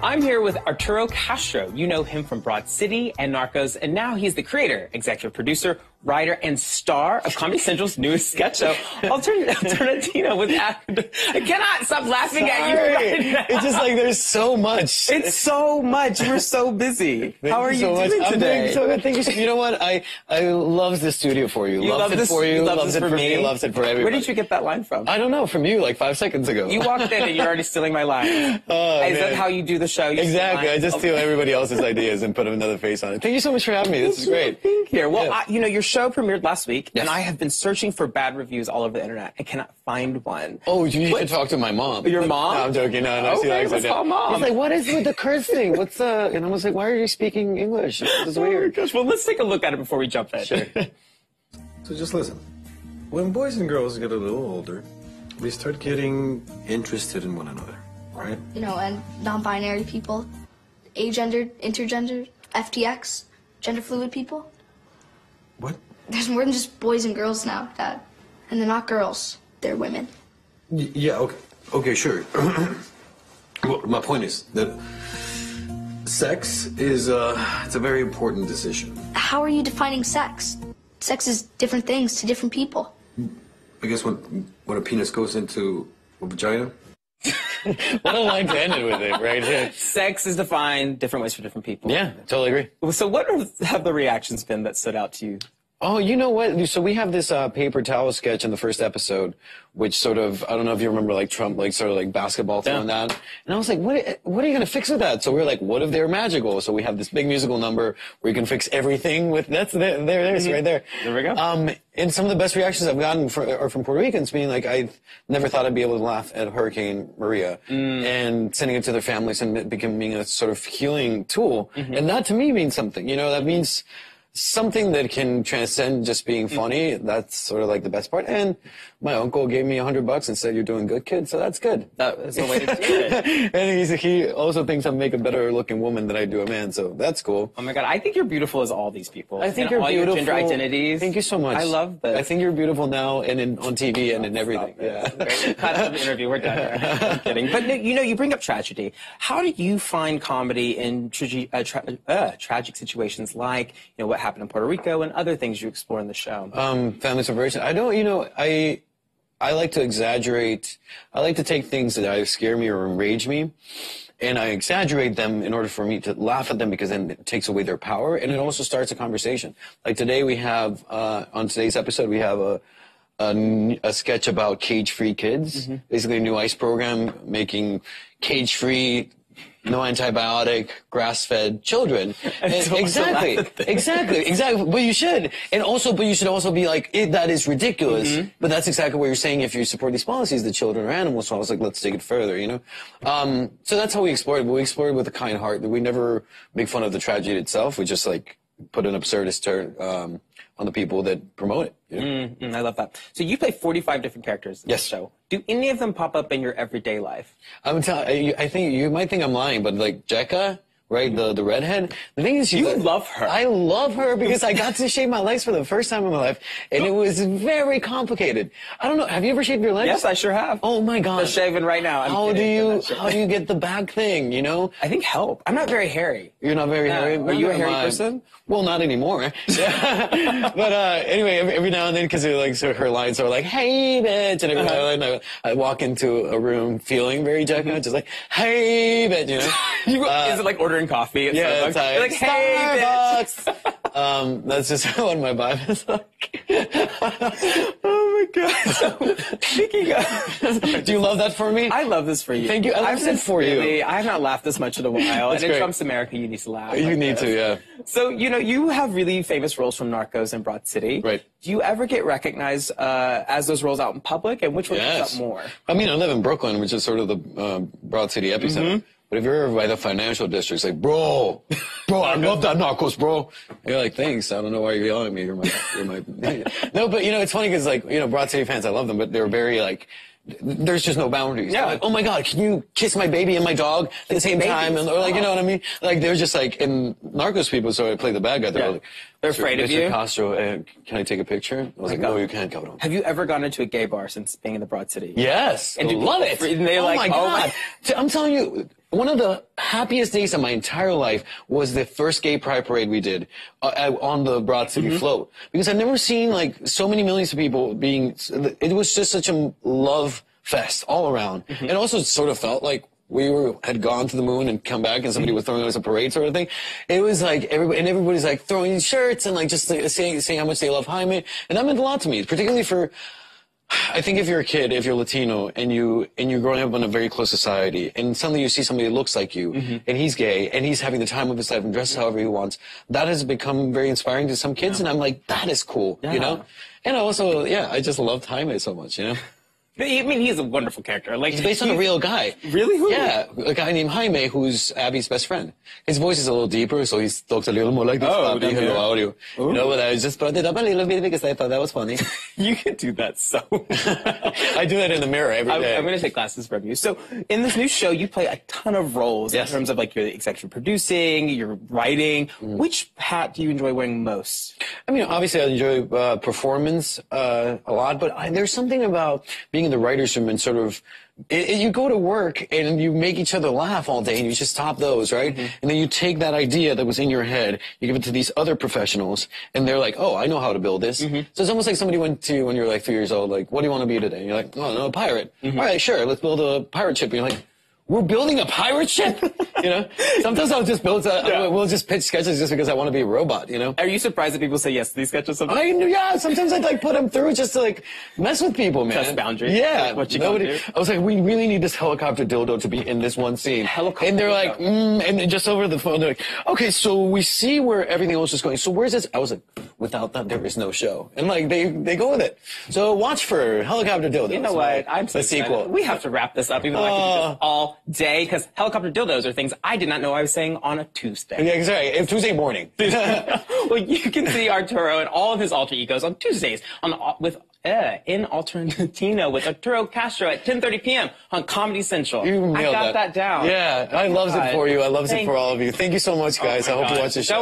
I'm here with Arturo Castro. You know him from Broad City and Narcos, and now he's the creator, executive producer, writer, and star of Comedy Central's newest sketch show, Alternatino with I cannot stop laughing at you right now. It's just like there's so much. It's so much. We're so busy. How are you so doing much. today? I'm doing so good. Thank you. You know what? I love the studio for you. Love it for you. Loves it for me. Loves it for everybody. Where did you get that line from? I don't know. From you, like 5 seconds ago. You walked in and you're already stealing my line. Is that how you do the show? You exactly. I just steal everybody else's ideas and put another face on it. Thank you so much for having me. This is great. Being here. Well, you know, your show premiered last week, and I have been searching for bad reviews all over the internet and cannot find one. Oh, you should talk to my mom. Your mom? No, I'm joking. No, okay, let's call mom. He's like, what is with the cursing? What's the... And I was like, why are you speaking English? This is weird. Oh my gosh. Well, let's take a look at it before we jump in. Sure. So just listen. When boys and girls get a little older, they start getting interested in one another, right? You know, and non-binary people, agendered, intergendered, FTX, gender fluid people. What? There's more than just boys and girls now, Dad. And they're not girls, they're women. Yeah, okay. Okay, sure. Well, my point is that sex is it's a very important decision. How are you defining sex? Sex is different things to different people. I guess when a penis goes into a vagina. What a line to end it with it, right here. Sex is defined different ways for different people. Yeah, totally agree. So what have the reactions been that stood out to you? Oh, you know what? So we have this paper towel sketch in the first episode, which sort of, I don't know if you remember, like Trump, like sort of like basketball throwing that. And I was like, what are you going to fix with that? So we were like, what if they're magical? So we have this big musical number where you can fix everything with, there it is, right there. There we go. And some of the best reactions I've gotten are from Puerto Ricans being like, I never thought I'd be able to laugh at Hurricane Maria and sending it to their families and it becoming a sort of healing tool. And that to me means something, you know, that means something that can transcend just being funny. That's sort of like the best part. And my uncle gave me $100 and said, "You're doing good, kid." So that's good. That is the way to do it. And he also thinks I make a better looking woman than I do a man. So that's cool. Oh my God, I think you're beautiful as all these people. I think and you're all beautiful. Your gender identities. Thank you so much. I love this. I think you're beautiful now and on TV and in everything. Yeah. Cut the interview. We're done here. I'm kidding. But you know, you bring up tragedy. How do you find comedy in tragic situations like, you know, what happened in Puerto Rico and other things you explore in the show? Family separation. I don't, you know, I like to exaggerate. I like to take things that either scare me or enrage me, and I exaggerate them in order for me to laugh at them because then it takes away their power, and it also starts a conversation. Like today we have, on today's episode, we have a sketch about cage-free kids, basically a new ICE program making cage-free, no antibiotic, grass-fed children. Exactly. But you should. But you should also be like, that is ridiculous. But that's exactly what you're saying. If you support these policies, the children are animals. So I was like, let's take it further, you know? So that's how we explored it. But we explored it with a kind heart. We never make fun of the tragedy itself. We just like put an absurdist turn on the people that promote it. You know? I love that. So you play 45 different characters in the show. Do any of them pop up in your everyday life? I think you might think I'm lying, but like Jekka, right, the redhead. The thing is, you love her. I love her because I got to shave my legs for the first time in my life, and it was very complicated. I don't know. Have you ever shaved your legs? Yes, I sure have. Oh my God. They're shaving right now. How do you get the back thing? You know? I think help. I'm not very hairy. You're not very hairy. Are you a hairy person? Well, not anymore. But anyway, every now and then, because like so her lines are like, "Hey, bitch," and every now and then I walk into a room feeling very Jekka, just like, "Hey, bitch," you know. Is it like ordering coffee at yeah, Starbucks? You're like, "Hey, Starbucks." That's just what my vibe is like. Oh my God. So, speaking of, do you love that for me? I love this for you. Thank you. I've said for you. I have not laughed this much in a while. That's and in great. Trump's America, you need to laugh. You need to, yeah. So, you know, you have really famous roles from Narcos and Broad City. Right. Do you ever get recognized as those roles out in public? And which one comes up more? I mean, I live in Brooklyn, which is sort of the Broad City epicenter. But if you're ever by the financial district, it's like, bro, I love that Narcos, bro. And you're like, thanks. I don't know why you're yelling at me. You're my. No, but you know, it's funny because like, you know, Broad City fans, I love them, but they're very like, there's just no boundaries. Yeah. Like, oh my God, can you kiss my baby and my dog at the same time? And, or like, you know what I mean? Like, they're just like, and Narcos people, so I play the bad guy. They're like, they're afraid of you. Mr. Castro, can I take a picture? I was like, no, you can't, cabrón. Have you ever gone into a gay bar since being in the Broad City? Yes. And love it. And they're oh like, my God. I'm telling you, one of the happiest days of my entire life was the first gay pride parade we did on the Broad City float. Because I've never seen like so many millions of people being, it was just such a love fest all around. It also sort of felt like we had gone to the moon and come back and somebody was throwing us a parade sort of thing. It was like everybody's like throwing shirts and like just saying how much they love Jaime. And that meant a lot to me, particularly for, I think if you're a kid, if you're Latino and you're growing up in a very close society and suddenly you see somebody that looks like you and he's gay and he's having the time of his life and dresses however he wants, that has become very inspiring to some kids. And I'm like, that is cool, you know? And also, I just loved Jaime so much, you know? I mean, he's a wonderful character. Like, he's based on a real guy. Really? Who? Yeah, a guy named Jaime, who's Abby's best friend. His voice is a little deeper, so he talks a little more like this. Papi, hello, how are you? You know, but I just brought it up a little bit because I thought that was funny. You can do that so I do that in the mirror every day. I'm going to take classes from you. So, in this new show, you play a ton of roles in terms of, like, your executive producing, your writing. Which hat do you enjoy wearing most? I mean, obviously, I enjoy performance a lot, but there's something about being in the writer's room and sort of, you go to work and you make each other laugh all day and you just top those, right? And then you take that idea that was in your head, you give it to these other professionals, and they're like, oh, I know how to build this. So it's almost like somebody went to you when you were like 3 years old, like, what do you want to be today? And you're like, oh, no, a pirate. All right, sure, let's build a pirate ship. And you're like, we're building a pirate ship? You know? Sometimes I'll just build, we'll just pitch sketches just because I want to be a robot, you know? Are you surprised that people say yes to these sketches sometimes? Yeah, sometimes I'd like put them through just to like mess with people, man. Test boundaries. Yeah. Like what you do. I was like, we really need this helicopter dildo to be in this one scene. Helicopter and they're dildo. like, and just over the phone, they're like, okay, so we see where everything else is going. So where's this? I was like, without that, there is no show. And like, they go with it. So watch for helicopter dildo. You know what? I'm so the sequel. We have to wrap this up, even though I could do this all day, because helicopter dildos are things I did not know I was saying on a Tuesday. Yeah, exactly. Tuesday morning. Well, you can see Arturo and all of his alter egos on Tuesdays in Alternatino with Arturo Castro at 10:30 p.m. on Comedy Central. You nailed I got that down. Yeah, I loves it for you. I loves it for all of you. Thank you so much, guys. I hope you watch the show.